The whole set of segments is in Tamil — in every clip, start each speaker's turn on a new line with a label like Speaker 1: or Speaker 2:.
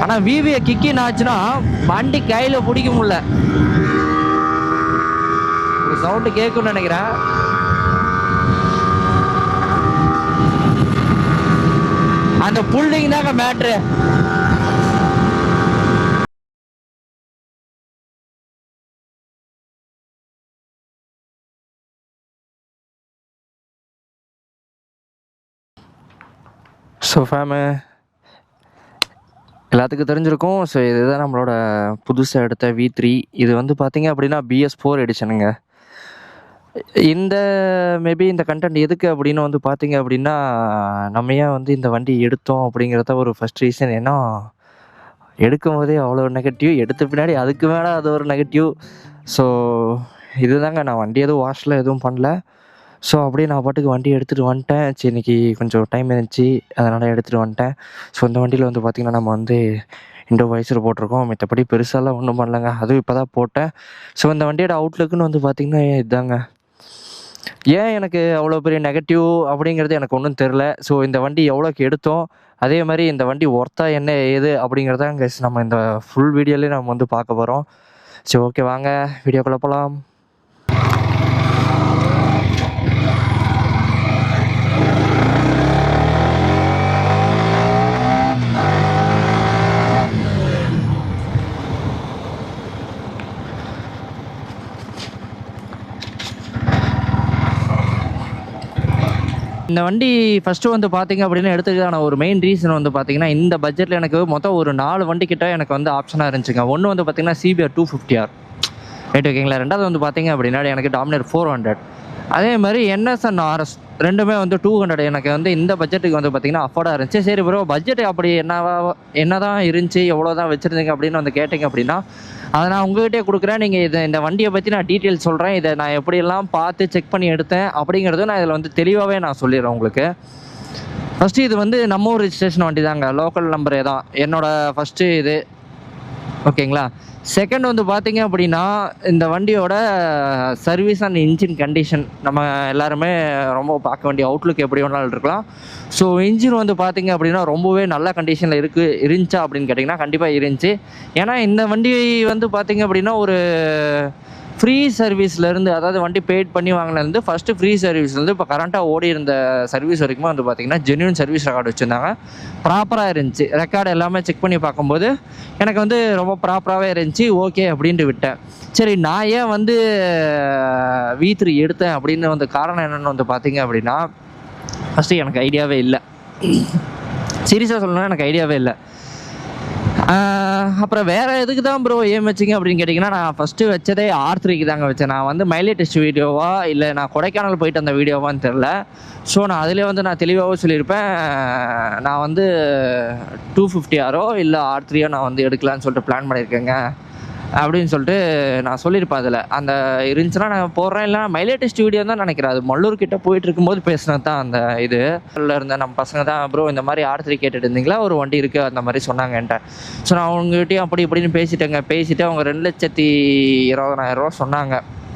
Speaker 1: ஆனால் விவியை கிக்கின்னு ஆச்சுன்னா வண்டி கையில் பிடிக்க முடியல. ஒரு சவுண்டு கேட்கும்னு நினைக்கிறேன். அந்த புல்லிங் தாங்க மேட்ரு. ஸோ எல்லாத்துக்கும் தெரிஞ்சிருக்கும். ஸோ இதுதான் நம்மளோட புதுசாக எடுத்த V3. இது வந்து பார்த்தீங்க அப்படின்னா BS4 எடிஷனுங்க. இந்த மேபி இந்த கண்டென்ட் எதுக்கு அப்படின்னு வந்து பார்த்தீங்க அப்படின்னா, நம்ம ஏன் வந்து இந்த வண்டி எடுத்தோம் அப்படிங்கிறத ஒரு ஃபர்ஸ்ட் ரீசன். ஏன்னா எடுக்கும் போதே அவ்வளோ நெகட்டிவ், எடுத்த பின்னாடி அதுக்கு மேலே அது ஒரு நெகட்டிவ். ஸோ இதுதாங்க, நான் வண்டி எதுவும் வாஷில் எதுவும் பண்ணல. ஸோ அப்படியே நான் பாட்டுக்கு வண்டி எடுத்துகிட்டு வந்துட்டேன். சரி, இன்றைக்கி கொஞ்சம் டைம் இருந்துச்சு, அதனால் எடுத்துகிட்டு வந்துட்டேன். ஸோ இந்த வண்டியில் வந்து பார்த்திங்கன்னா நம்ம வந்து இண்டோ வைசர் போட்டிருக்கோம். மற்றபடி பெருசாலாம் ஒன்றும் பண்ணலங்க, அதுவும் இப்போ தான் போட்டேன். ஸோ இந்த வண்டியோட அவுட்லுக்குன்னு வந்து பார்த்திங்கன்னா இதுதாங்க. ஏன் எனக்கு அவ்வளோ பெரிய நெகட்டிவ் அப்படிங்கிறது எனக்கு ஒன்றும் தெரில. ஸோ இந்த வண்டி எவ்வளோக்கு எடுத்தோம், அதே மாதிரி இந்த வண்டி ஒர்த்தா என்ன ஏது அப்படிங்கிறதாங்க நம்ம இந்த ஃபுல் வீடியோலேயே நம்ம வந்து பார்க்க போகிறோம். ஸோ ஓகே, வாங்க வீடியோக்குள்ளே போகலாம். இந்த வண்டி ஃபஸ்ட்டு வந்து பார்த்திங்க அப்படின்னா எடுத்துக்கான ஒரு மெயின் ரீசன் வந்து பார்த்திங்கன்னா, இந்த பட்ஜெட்டில் எனக்கு மொத்தம் ஒரு 4 வண்டி கிட்ட எனக்கு வந்து ஆப்ஷனாக இருந்துச்சுங்க. ஒன்று வந்து பார்த்திங்கன்னா CBR 250R, ரைட் ஓகேங்களா. ரெண்டாவது வந்து பார்த்திங்க அப்படின்னா எனக்கு டாமினர் 400, அதே மாதிரி NSN RS ரெண்டுமே வந்து 200 எனக்கு வந்து இந்த பட்ஜெட்டுக்கு வந்து பார்த்திங்கன்னா அஃபோர்டாக இருந்துச்சு. சரி ப்ரோ, பட்ஜெட் அப்படி என்ன தான் இருந்துச்சு, எவ்வளோ தான் வச்சுருந்தீங்க அப்படின்னு வந்து கேட்டிங்க அப்படின்னா, அதை நான் உங்கள்கிட்டே கொடுக்குறேன். நீங்கள் இந்த வண்டியை பற்றி நான் டீட்டெயில் சொல்கிறேன். இதை நான் எப்படியெல்லாம் பார்த்து செக் பண்ணி எடுத்தேன் அப்படிங்கிறதும் நான் இதில் வந்து தெளிவாகவே நான் சொல்லிடுறேன் உங்களுக்கு. ஃபஸ்ட்டு இது வந்து நம்ம ஊர் ரிஜிஸ்ட்ரேஷன் வண்டி தாங்க, லோக்கல் நம்பரே தான் என்னோடய ஃபஸ்ட்டு இது, ஓகேங்களா. செகண்ட் வந்து பார்த்திங்க அப்படின்னா, இந்த வண்டியோட சர்வீஸ் அண்ட் இன்ஜின் கண்டிஷன் நம்ம எல்லாருமே ரொம்ப பார்க்க வேண்டிய அவுட்லுக் எப்படி வேணாலும் இருக்கலாம். ஸோ இன்ஜின் வந்து பார்த்திங்க அப்படின்னா ரொம்பவே நல்ல கண்டிஷனில் இருந்துச்சா அப்படின்னு கேட்டிங்கன்னா கண்டிப்பாக இருந்துச்சு. ஏன்னா இந்த வண்டி வந்து பார்த்திங்க அப்படின்னா ஒரு ஃப்ரீ சர்வீஸ்லேருந்து, அதாவது வண்டி பெய்ட் பண்ணி வாங்கினது ஃபஸ்ட்டு ஃப்ரீ சர்வீஸ்லேருந்து இப்போ கரண்ட்டாக ஓடி இருந்த சர்வீஸ் வரைக்குமே வந்து பார்த்திங்கன்னா ஜென்யூன் சர்வீஸ் ரெக்கார்டு வச்சுருந்தாங்க. ப்ராப்பராக இருந்துச்சு. ரெக்கார்டு எல்லாமே செக் பண்ணி பார்க்கும்போது எனக்கு வந்து ரொம்ப ப்ராப்பராகவே இருந்துச்சு. ஓகே அப்படின்ட்டு விட்டேன். சரி, நான் ஏன் வந்து V3 எடுத்தேன் அப்படின்னு வந்து காரணம் என்னென்னு வந்து பார்த்திங்க அப்படின்னா, ஃபஸ்ட்டு எனக்கு ஐடியாவே இல்லை. சீரியஸாக சொல்லணும்னா எனக்கு ஐடியாவே இல்லை. அப்புறம் வேறு எதுக்கு தான் ப்ரோ ஏன் வச்சிங்க அப்படின்னு கேட்டிங்கன்னா, நான் ஃபஸ்ட்டு வச்சதே R3க்கு தாங்க வச்சேன். நான் வந்து மைலேஜ் டெஸ்ட் வீடியோவா இல்லை நான் கொடைக்கானல் போயிட்டு அந்த வீடியோவான்னு தெரில. ஸோ நான் அதிலே வந்து நான் தெளிவாகவும் சொல்லியிருப்பேன், நான் வந்து 250Rோ இல்லை R3யோ நான் வந்து எடுக்கலான்னு சொல்லிட்டு பிளான் பண்ணியிருக்கேங்க அப்படின்னு சொல்லிட்டு நான் சொல்லியிருப்பேன். அதில் அந்த இருந்துச்சுன்னா நான் போடுறேன், இல்லை மைலேஜ் டெஸ்ட் வீடியோ தான் நினைக்கிறேன். அது மல்லூர் கிட்டே போயிட்டு இருக்கும்போது பேசினது தான் அந்த இது இருந்த நம்ம பசங்க தான், ப்ரோ இந்த மாதிரி R3 கேட்டுட்டு இருந்தீங்களா, ஒரு வண்டி இருக்குது அந்த மாதிரி சொன்னாங்க என்கிட்ட. ஸோ நான் அவங்ககிட்டயும் அப்படி இப்படின்னு பேசிட்டு அவங்க 2,20,000 சொன்னாங்க.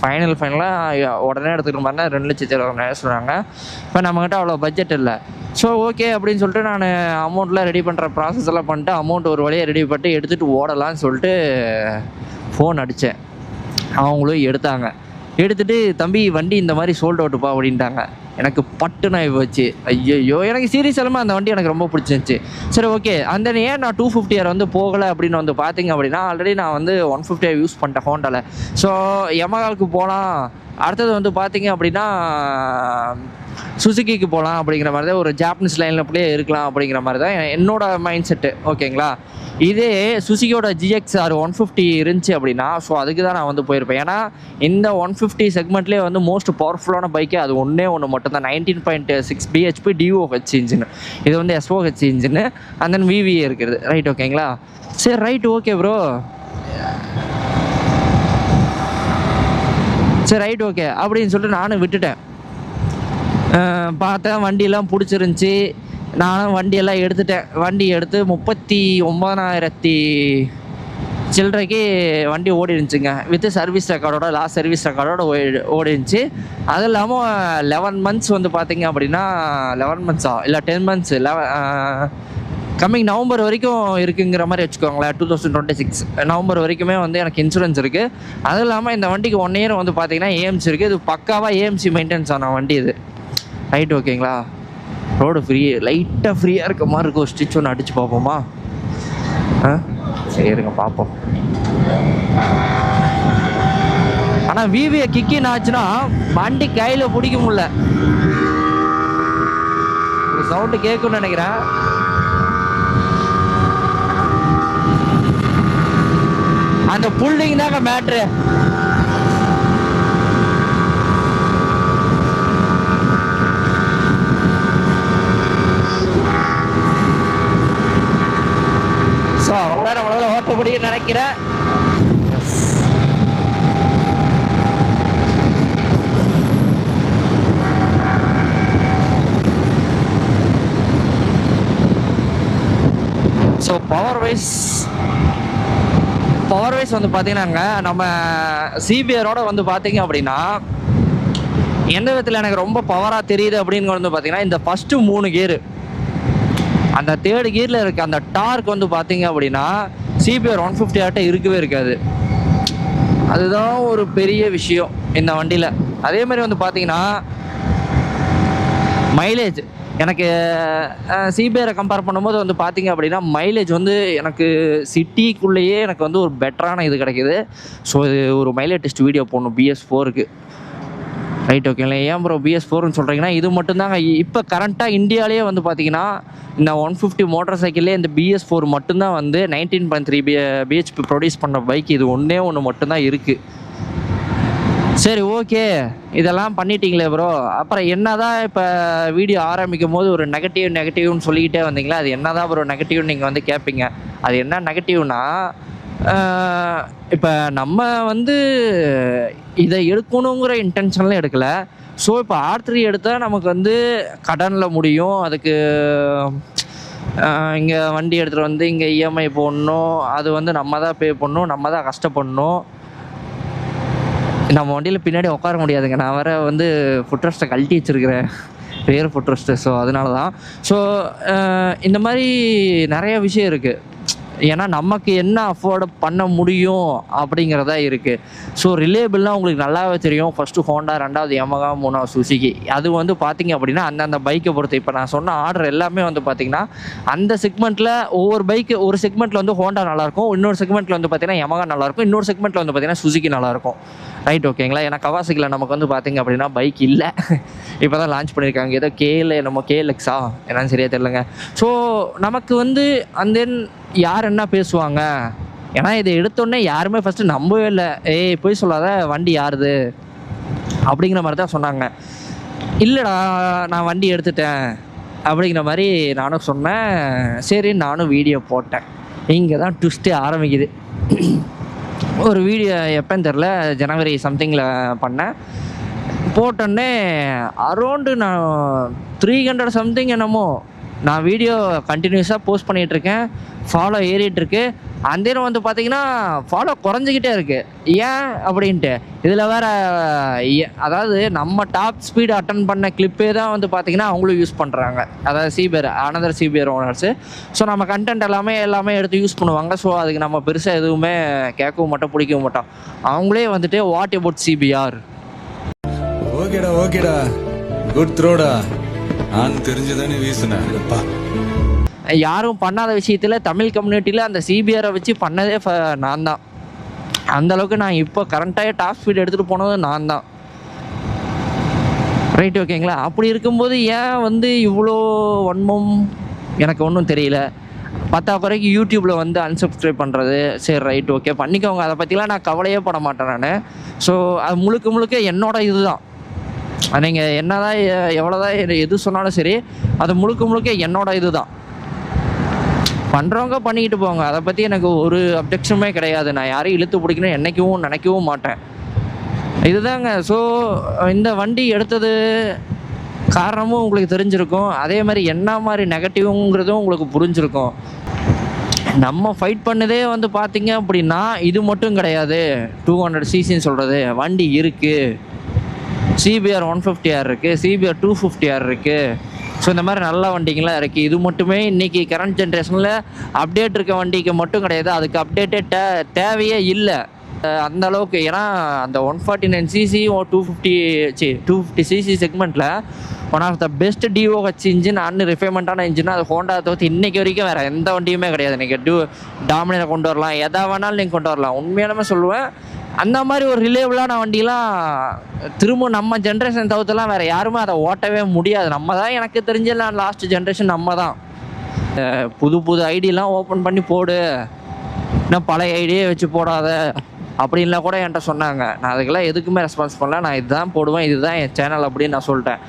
Speaker 1: ஃபைனலாக உடனே எடுத்துக்கிற மாதிரினா 2,20,000 சொன்னாங்க. இப்போ நம்மக்கிட்ட அவ்வளோ பட்ஜெட் இல்லை. ஸோ ஓகே அப்படின்னு சொல்லிட்டு நான் அமௌண்ட்லாம் ரெடி பண்ணுற ப்ராசஸ் எல்லாம் பண்ணிட்டு அமௌண்ட் ஒரு வழியாக ரெடி பண்ணிட்டு எடுத்துகிட்டு ஓடலான்னு சொல்லிட்டு ஃபோன் அடித்தேன். அவங்களும் எடுத்துகிட்டு தம்பி வண்டி இந்த மாதிரி சோல்ட் அவுட்டுப்பா அப்படின்ட்டாங்க. எனக்கு பட்டுன்னு ஆகி போச்சு. ஐயோ, எனக்கு சீரியஸாலுமே அந்த வண்டி எனக்கு ரொம்ப பிடிச்சிருந்துச்சி. சரி ஓகே, அந்த ஏன் நான் 250R வந்து போகலை அப்படின்னு வந்து பார்த்திங்க அப்படின்னா, ஆல்ரெடி நான் வந்து 150R யூஸ் பண்ணிட்டேன் ஹோண்டாவில். ஸோ யமஹாவுக்கு போகலாம், அடுத்தது வந்து பார்த்திங்க அப்படின்னா சுசுக்கிக்கு போகலாம் அப்படிங்கிற மாதிரி தான், ஒரு ஜாப்பனீஸ் லைனில் அப்படியே இருக்கலாம் அப்படிங்கிற மாதிரி தான் என்னோட மைண்ட் செட்டு, ஓகேங்களா. இதே சுசுக்கியோட GXR 150 இருந்துச்சு அப்படின்னா, ஸோ அதுக்கு தான் நான் வந்து போயிருப்பேன். ஏன்னா இந்த 150 செக்மெண்ட்லேயே வந்து மோஸ்ட் பவர்ஃபுல்லான பைக்கே அது ஒன்று மட்டும் தான். 19.6 bhp DOH இன்ஜின், இது வந்து SOH engine, and then VVA இருக்குது, ரைட் ஓகேங்களா. சரி ரைட் ஓகே ப்ரோ, சரி ரைட் ஓகே அப்படின்னு சொல்லிட்டு நானும் விட்டுட்டேன். பார்த்தேன் வண்டியெல்லாம் பிடிச்சிருந்துச்சி, நானும் வண்டியெல்லாம் எடுத்துட்டேன். வண்டி எடுத்து 39,000 சில்லறைக்கு வண்டி ஓடி இருந்துச்சுங்க, வித் சர்வீஸ் ரெக்கார்டோட, லாஸ்ட் சர்வீஸ் ரெக்கார்டோட ஓடி இருந்துச்சு. அது இல்லாமல் 11 months வந்து பார்த்திங்க அப்படின்னா, 11 months இல்லை 10 months கம்மிங் நவம்பர் வரைக்கும் இருக்குங்கிற மாதிரி வச்சுக்கோங்களேன். 2026 நவம்பர் வரைக்குமே வந்து எனக்கு இன்சூரன்ஸ் இருக்குது. அதுவும் இல்லாமல் இந்த வண்டிக்கு 1 இயர் வந்து பார்த்தீங்கன்னா ஏஎம்சி இருக்குது. இது பக்காவாக ஏஎம்சி மெயின்டெனன்ஸ் ஆன வண்டி இது. ரைட், ஓகேங்களா? ரோடு லைட்டாக ஃப்ரீயாக இருக்க மாதிரி இருக்கும். ஸ்டிச் ஒன்று அடித்து பார்ப்போமா? சரிங்க, பார்ப்போம். ஆனால் விவியை கிக்கின்னு ஆச்சுன்னா வண்டி கையில் பிடிக்க முடியல. ஒரு சவுண்டு கேட்கும்னு நினைக்கிறேன். அந்த புல்லிங் தாங்க மேட்ரு. ஸோ அவ்வளோ நம்மளால ஓட்ட முடியும்னு நினைக்கிறேன். ஸோ பவர் வைஸ் வந்து பார்த்தீங்கன்னாங்க, நம்ம சிபிஆரோட வந்து பார்த்தீங்க அப்படின்னா எந்த விதத்தில் எனக்கு ரொம்ப பவராக தெரியுது அப்படின்னு வந்து பார்த்தீங்கன்னா, இந்த ஃபஸ்ட்டு 3 கியரு, அந்த 3rd கியரில் இருக்க அந்த டார்க் வந்து பார்த்தீங்க அப்படின்னா சிபிஆர் 150 ஆட்ட இருக்கவே இருக்காது. அதுதான் ஒரு பெரிய விஷயம் இந்த வண்டியில். அதே மாதிரி வந்து பார்த்தீங்கன்னா மைலேஜ், எனக்கு சிபிஆரை கம்பேர் பண்ணும்போது வந்து பார்த்தீங்க அப்படின்னா மைலேஜ் வந்து எனக்கு சிட்டிக்குள்ளேயே எனக்கு வந்து ஒரு பெட்டரான இது கிடைக்கிது. ஸோ இது ஒரு மைலேஜ் டெஸ்ட் வீடியோ போடணும் BS4க்கு. ரைட், ஓகேங்களா? ஏன் ப்ரோ BS4ன்னு சொல்கிறீங்கன்னா, இது மட்டும்தாங்க இப்போ கரண்ட்டாக இந்தியாவிலேயே வந்து பார்த்தீங்கன்னா இந்த 150 மோட்டார் சைக்கிள்லேயே இந்த BS4 மட்டும்தான் வந்து 19.3 bhp ப்ரொடியூஸ் பண்ண பைக். இது ஒன்று மட்டும்தான் இருக்குது. சரி, ஓகே, இதெல்லாம் பண்ணிட்டீங்களே ப்ரோ, அப்புறம் என்னதான் இப்போ வீடியோ ஆரம்பிக்கும் போது ஒரு நெகட்டிவ்னு சொல்லிக்கிட்டே வந்தீங்களா? அது என்னதான் ப்ரோ நெகட்டிவ்னு நீங்கள் வந்து கேட்பீங்க. அது என்ன நெகட்டிவ்னா, இப்போ நம்ம வந்து இதை எடுக்கணுங்கிற இன்டென்ஷன்லாம் எடுக்கலை. ஸோ இப்போ R3 எடுத்தால் நமக்கு வந்து கடனில் முடியும். அதுக்கு இங்கே வண்டி எடுத்துகிட்டு வந்து இங்கே இஎம்ஐ போடணும். அது வந்து நம்ம தான் பே பண்ணணும், நம்ம தான் கஷ்டப்படணும். நம்ம வண்டியில் பின்னாடி உட்கார முடியாதுங்க. நான் வேறு வந்து ஃபுட்ரெஸ்ட்டை கழட்டி வச்சுருக்கிறேன், ரியர் ஃபுட்ரெஸ்ட்டு. ஸோ அதனால தான். ஸோ இந்த மாதிரி நிறைய விஷயம் இருக்குது. ஏன்னா நமக்கு என்ன அஃபோர்டு பண்ண முடியும் அப்படிங்கிறதா இருக்குது. ஸோ ரிலேபிள்லாம் உங்களுக்கு நல்லாவே தெரியும். ஃபஸ்ட்டு ஹோண்டா, 2வது யமகா, 3வது சுசுகி. அது வந்து பார்த்திங்க அப்படின்னா அந்தந்த பைக்கை பொறுத்து. இப்போ நான் சொன்ன ஆர்டர் எல்லாமே வந்து பார்த்திங்கன்னா அந்த செக்மெண்ட்டில் ஒவ்வொரு பைக்கு, ஒரு செக்மெண்ட்டில் வந்து ஹோண்டா நல்லாயிருக்கும், இன்னொரு செக்மெண்ட்டில் வந்து பார்த்திங்கன்னா யமகா நல்லாயிருக்கும், இன்னொரு செக்மெண்ட்டில் வந்து பார்த்திங்கன்னா சுசுகி நல்லாயிருக்கும். ரைட், ஓகேங்களா? ஏன்னா கவாசாக்கியில் நமக்கு வந்து பார்த்திங்க அப்படின்னா பைக் இல்லை. இப்போ தான் லான்ச் பண்ணியிருக்காங்க. ஏதோ KLXா என்னன்னு சரியாக தெரிலங்க. ஸோ நமக்கு வந்து அந்த யார் என்ன பேசுவாங்க, ஏன்னா இதை எடுத்தோடனே யாருமே ஃபஸ்ட்டு நம்பவே இல்லை. போய் சொல்லாத, வண்டி யாருது அப்படிங்கிற மாதிரி தான் சொன்னாங்க. இல்லைடா, நான் வண்டி எடுத்துட்டேன் அப்படிங்கிற மாதிரி நானும் சொன்னேன். சரி, நானும் வீடியோ போட்டேன். இங்கே தான் ட்விஸ்ட்டே ஆரம்பிக்குது. ஒரு வீடியோ எப்போன்னு தெரில, ஜனவரி சம்திங்கில் பண்ணேன். போட்டோன்னே அரௌண்டு நான் 300 சம்திங் என்னமோ நான் வீடியோ கண்டினியூஸாக போஸ்ட் பண்ணிகிட்ருக்கேன். ஃபாலோ ஏறிட்டுருக்கு. அந்த நேரம் வந்து பார்த்தீங்கன்னா ஃபாலோ குறைஞ்சிக்கிட்டே இருக்குது. ஏன் அப்படின்ட்டு இதில் வேறு, அதாவது நம்ம டாப் ஸ்பீடு அட்டன் பண்ண கிளிப்பே தான் வந்து பார்த்திங்கன்னா அவங்களும் யூஸ் பண்ணுறாங்க. அதாவது அனதர் சிபிஆர் ஓனர்ஸு. ஸோ நம்ம கண்டென்ட் எல்லாமே எடுத்து யூஸ் பண்ணுவாங்க. ஸோ அதுக்கு நம்ம பெருசாக எதுவுமே கேட்கவும் மாட்டோம், பிடிக்கவும் மாட்டோம். அவங்களே வந்துட்டு வாட் அபவுட் சிபிஆர்,
Speaker 2: ஓகேடா குட் த்ரோடா, நான் தெரிஞ்சதானே வீசுனேன்ப்பா.
Speaker 1: யாரும் பண்ணாத விஷயத்தில் தமிழ் கம்யூனிட்டியில் அந்த சிபிஆரை வச்சு பண்ணதே நான் தான். அந்தளவுக்கு நான் இப்போ கரண்ட்டாக டாப் ஸ்பீட் எடுத்துகிட்டு போனது நான் தான். ரைட், ஓகேங்களா? அப்படி இருக்கும்போது ஏன் வந்து இவ்வளோ வன்மம் எனக்கு ஒன்றும் தெரியல. பத்தாக்குறைக்கு யூடியூப்பில் வந்து அன்சப்ஸ்கிரைப் பண்ணுறது, சரி ரைட் ஓகே பண்ணிக்கோங்க, அதை பற்றிலாம் நான் கவலையே பட மாட்டேன் நான். ஸோ அது முழுக்க என்னோட இது தான். நீங்கள் என்னதான் எவ்வளோதான் எது சொன்னாலும் சரி, அது முழுக்க என்னோட இது தான். பண்ணுறவங்க பண்ணிக்கிட்டு போங்க, அதை பற்றி எனக்கு ஒரு அப்ஜெக்ஷனுமே கிடையாது. நான் யாரையும் இழுத்து பிடிக்கணும்னு என்றைக்கவும் நினைக்கவும் மாட்டேன். இதுதாங்க. ஸோ இந்த வண்டி எடுத்தது காரணமும் உங்களுக்கு தெரிஞ்சிருக்கும். அதே மாதிரி என்ன மாதிரி நெகட்டிவ்ங்கிறதும் உங்களுக்கு புரிஞ்சிருக்கும். நம்ம ஃபைட் பண்ணதே வந்து பார்த்தீங்க அப்படின்னா இது மட்டும் கிடையாது. 200cc சொல்கிறது வண்டி இருக்குது, சிபிஆர் 150R இருக்குது, சிபிஆர் 250R இருக்குது, ஸோ இந்த மாதிரி நல்ல வண்டிங்களாம் இருக்குது. இது மட்டுமே இன்றைக்கி கரண்ட் ஜென்ரேஷனில் அப்டேட் இருக்க வண்டிக்கு மட்டும் கிடையாது, அதுக்கு அப்டேட்டே தேவையே இல்லை அந்த அளவுக்கு. ஏன்னா அந்த 149cc 250cc செக்மெண்ட்டில் one of the best DOHC engine and ரிஃபைன்மெண்ட்டான இன்ஜின் அது ஹோண்டா தவிர்த்து இன்றைக்கி வரைக்கும் வேறு எந்த வண்டியுமே கிடையாது. நீங்கள் டாமினரை கொண்டு வரலாம், எதை வேணாலும் நீங்கள் கொண்டு வரலாம். உண்மையாலுமே சொல்லுவேன், அந்த மாதிரி ஒரு ரிலேபிளான வண்டிலாம் திரும்ப நம்ம ஜென்ரேஷன் தவிர்த்துலாம் வேறு யாருமே அதை ஓட்டவே முடியாது. நம்ம தான், எனக்கு தெரிஞ்சலாம் லாஸ்ட் ஜென்ரேஷன் நம்ம தான். புது ஐடியெலாம் ஓப்பன் பண்ணி போடு, இன்னும் பழைய ஐடியே வச்சு போடாத அப்படின்லாம் கூட என்கிட்ட சொன்னாங்க. நான் அதுக்கெல்லாம் எதுக்குமே ரெஸ்பான்ஸ் பண்ணல. நான் இதுதான் போடுவேன், இதுதான் என் சேனல் அப்படின்னு நான் சொல்லிட்டேன்.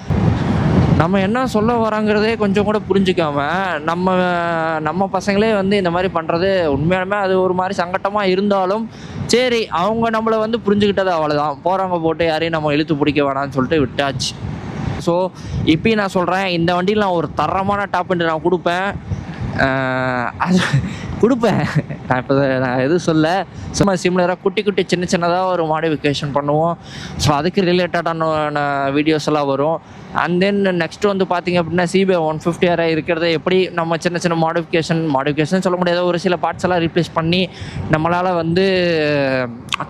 Speaker 1: நம்ம என்ன சொல்ல வரோங்கிறதே கொஞ்சம் கூட புரிஞ்சுக்காம நம்ம பசங்களே வந்து இந்த மாதிரி பண்ணுறது உண்மையாலுமே அது ஒரு மாதிரி சங்கட்டமாக இருந்தாலும் சரி, அவங்க நம்மளை வந்து புரிஞ்சுக்கிட்டது அவ்வளோதான். போகிறவங்க போட்டு யாரையும் நம்ம இழுத்து பிடிக்க வேணாம்னு சொல்லிட்டு விட்டாச்சு. ஸோ இப்போயும் நான் சொல்கிறேன், இந்த வண்டியில் நான் ஒரு தரமான டாப் எண்ட் நான் கொடுப்பேன். அது கொடுப்பேன். நான் எதுவும் சொல்ல, சும்மா சிம்லராக குட்டி சின்னதாக ஒரு மாடிஃபிகேஷன் பண்ணுவோம். ஸோ அதுக்கு ரிலேட்டடான வீடியோஸ் எல்லாம் வரும். அண்ட் தென் நெக்ஸ்ட் வந்து பார்த்திங்க அப்படின்னா CBR 150R இருக்கிறத எப்படி நம்ம சின்ன மாடிஃபிகேஷன் சொல்ல முடியாத ஒரு சில பார்ட்ஸ் எல்லாம் ரீப்ளேஸ் பண்ணி நம்மளால் வந்து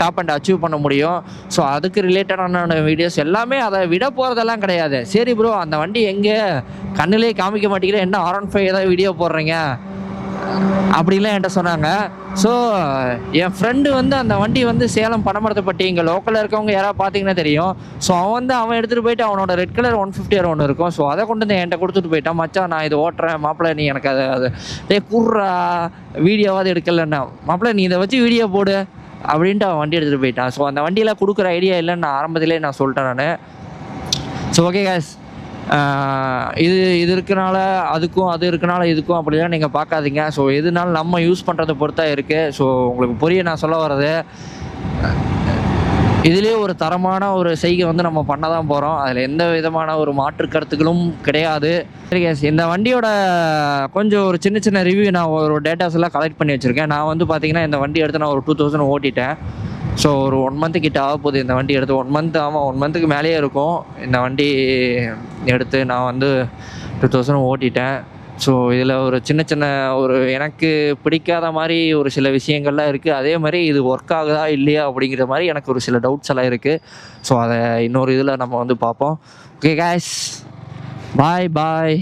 Speaker 1: டாப் அண்ட் அச்சீவ் பண்ண முடியும். ஸோ அதுக்கு ரிலேட்டடான வீடியோஸ் எல்லாமே அதை விட போகிறதெல்லாம் கிடையாது. சரி ப்ரோ, அந்த வண்டி எங்கே கண்ணிலே காமிக்க மாட்டேங்கிற, என்ன R15 ஏதாவது வீடியோ போடுறீங்க அப்படிலாம் என்கிட்ட சொன்னாங்க. ஸோ என் ஃப்ரெண்டு வந்து அந்த வண்டி வந்து சேலம் பனமரத்தைப்பட்டி இங்கே லோக்கலில் இருக்கவங்க யாராவது பார்த்தீங்கன்னா தெரியும். ஸோ அவன் எடுத்துகிட்டு போயிட்டு அவனோட ரெட் கலர் 150R ஒன்று இருக்கும். ஸோ அதை கொண்டு வந்து என்கிட்ட கொடுத்துட்டு போயிட்டான். மச்சான் நான் இது ஓட்டுறேன் மாப்பிள்ளை, நீ எனக்கு அது கூடுறா வீடியோவாவது எடுக்கலன்னா, மாப்பிள்ளை நீ இதை வச்சு வீடியோ போடு அப்படின்ட்டு அவன் வண்டி எடுத்துகிட்டு போயிட்டான். ஸோ அந்த வண்டியில் கொடுக்குற ஐடியா இல்லைன்னு நான் ஆரம்பத்திலே நான் சொல்லிட்டேன் நான். ஸோ ஓகே guys, இது இருக்கனால அதுக்கும், அது இருக்கனால இதுக்கும் அப்படிலாம் நீங்கள் பார்க்காதீங்க. ஸோ எதுனாலும் நம்ம யூஸ் பண்ணுறதை பொறுத்தா இருக்குது. ஸோ உங்களுக்கு புரிய நான் சொல்ல வர்றது, இதுலேயே ஒரு தரமான ஒரு செய்கை வந்து நம்ம பண்ண தான் போகிறோம். அதில் எந்த விதமான ஒரு மாற்று கருத்துக்களும் கிடையாது. சரி கேஸ், இந்த வண்டியோட கொஞ்சம் ஒரு சின்ன ரிவ்யூ நான் ஒரு டேட்டாஸ் எல்லாம் கலெக்ட் பண்ணி வச்சுருக்கேன். நான் வந்து பார்த்திங்கன்னா இந்த வண்டி எடுத்து நான் ஒரு 2000 ஓட்டிட்டேன். ஸோ ஒரு 1 மந்த்து கிட்ட ஆக போகுது இந்த வண்டி எடுத்து. 1 மந்த், ஆமாம் 1 மந்த்துக்கு மேலேயே இருக்கும் இந்த வண்டி எடுத்து. நான் வந்து 2000 ஓட்டிட்டேன். ஸோ இதில் ஒரு சின்ன ஒரு எனக்கு பிடிக்காத மாதிரி ஒரு சில விஷயங்கள்லாம் இருக்குது. அதே மாதிரி இது ஒர்க் ஆகுதா இல்லையா அப்படிங்கிற மாதிரி எனக்கு ஒரு சில டவுட்ஸ் எல்லாம் இருக்குது. ஸோ அதை இன்னொரு இதில் நம்ம வந்து பார்ப்போம். ஓகே guys, பாய்.